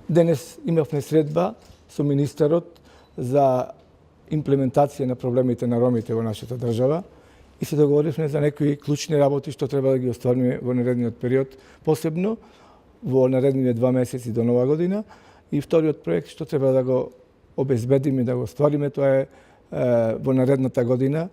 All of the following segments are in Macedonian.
Денес имавме средба со министерот за имплементација на проблемите на ромите во нашата држава и се договоривме за некои клучни работи што треба да ги оствариме во наредниот период, посебно во наредните 2 месеци до нова година. И вториот проект што треба да го обезбедиме, да го оствариме, тоа е во наредната година.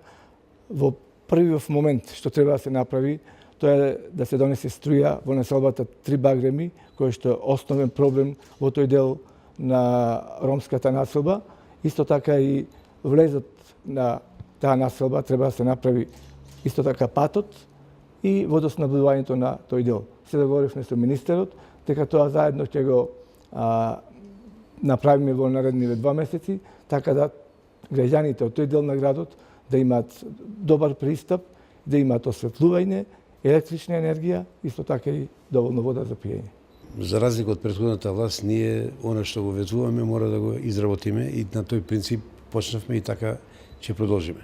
Во првиот момент што треба да се направи, тоа е да се донесе струја во населбата Три Багреми, кој што е основен проблем во тој дел на ромската населба. Исто така и влезот на таа населба треба да се направи исто така патот и водоснабдувањето на тој дел. Се договоривме со министерот дека тоа заедно ќе го направиме во наредните 2 месеци, така да граѓаните од тој дел на градот да имаат добар пристап, да имаат осветлување, електрична енергија, исто така и доволно вода за пиење. За разлика од претходната власт, ние она што го ветуваме мора да го изработиме и на тој принцип почнавме и така ќе продолжиме.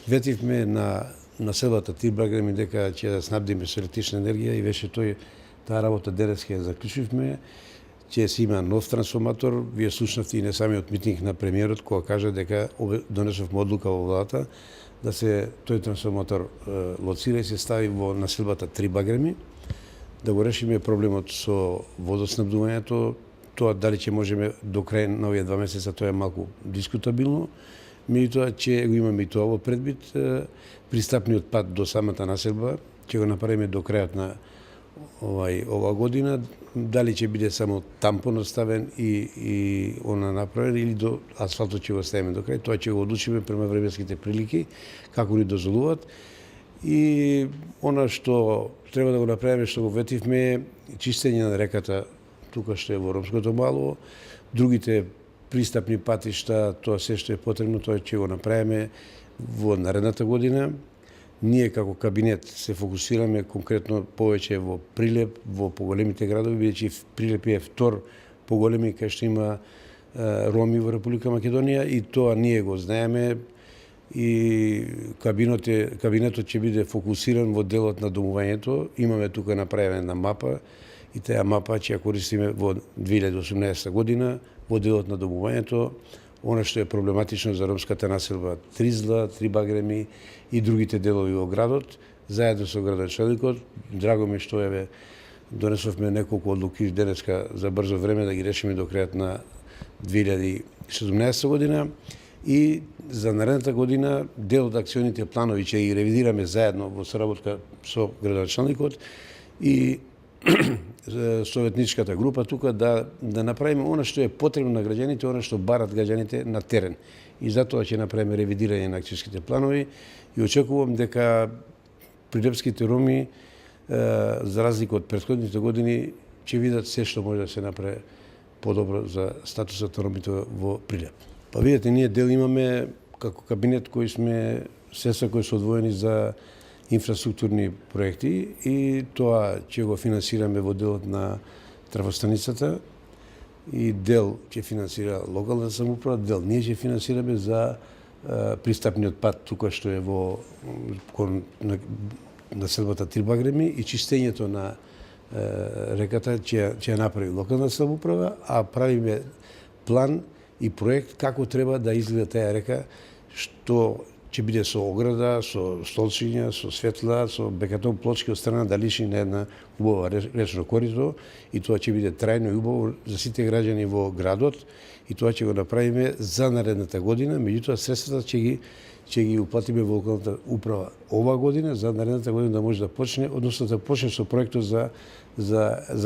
Ветивме на населбата Три Багреми дека ќе да снабдиме со електрична енергија и беше таа работа денес ќе ја заклучивме. Ќе се има нов трансформатор. Вие слушнавте и не самиот митинг на премиерот кога кажа дека донесовме одлука во владата да се тој трансформатор лоцира и се стави во населбата Три Багреми, да го решиме проблемот со водоснабдувањето. Тоа дали ќе можеме до крај на овие 2 месеца, тоа е малку дискутабилно. Меѓутоа ќе го имаме и тоа во предвид. Пристапниот пат до самата населба ќе го направиме до крајот на ова година. Дали ќе биде само тампон оставен и она направен или до асфалтот ќе го ставиме до крај, тоа ќе го одлучиме према временските прилики, како ни дозволуваат. И она што треба да го направиме, што го ветивме, чистење на реката тука што е во Ромското мало, другите пристапни патишта, тоа се што е потребно, тоа ќе го направиме во наредната година. Ние како кабинет се фокусираме конкретно повеќе во Прилеп, во поголемите градови, бидејќи Прилеп е втор поголеми кај што има роми во Република Македонија и тоа ние го знаеме и кабинетот ќе биде фокусиран во делот на домувањето. Имаме тука направена мапа и таа мапа ќе ја користиме во 2018 година во делот на домувањето. Она што е проблематично за ромската населба Тризла, Три Багреми и другите делови во градот, заедно со градоначелникот. Драго ми што донесовме неколку одлуки денеска за брзо време да ги решиме до крајот на 2017 година. И за наредната година дел од акционите планови ќе ги ревидираме заедно во соработка со градоначелникот и советничката група тука да направиме она што е потребно на граѓаните, она што барат граѓаните на терен. И затоа ќе направиме ревидирање на акцијските планови и очекувам дека прилепските роми, за разлика од претходните години, ќе видат се што може да се направи подобро за статусот на ромите во Прилеп. Па видите, ние дел имаме како кабинет кои сме средства кои се одвоени за инфраструктурни проекти и тоа ќе го финансираме во делот на трафостаницата и дел ќе финансира локална самоуправа, дел ние ќе финансираме за пристапниот пат тука што е во населбата Три Багреми и чистењето на реката ќе ја направи локална самоуправа, а правиме план и проект како треба да изгледа таа река, што ќе биде со ограда, со столчиња, со светла, со бекатон плочки од страна да лиши на една убава речно корито и тоа ќе биде трајно и убаво за сите граѓани во градот и тоа ќе го направиме за наредната година, меѓутоа средствата ќе ги уплатиме во локалната управа ова година, за наредната година да може да почне, односно да почне со проектот за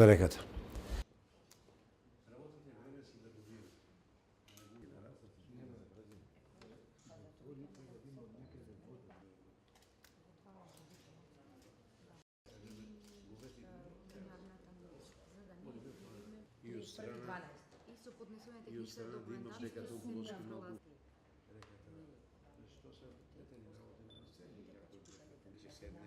реката. И од страна да има бекатон плочки многу. Што се тетени работи на сцени, како ќе седне,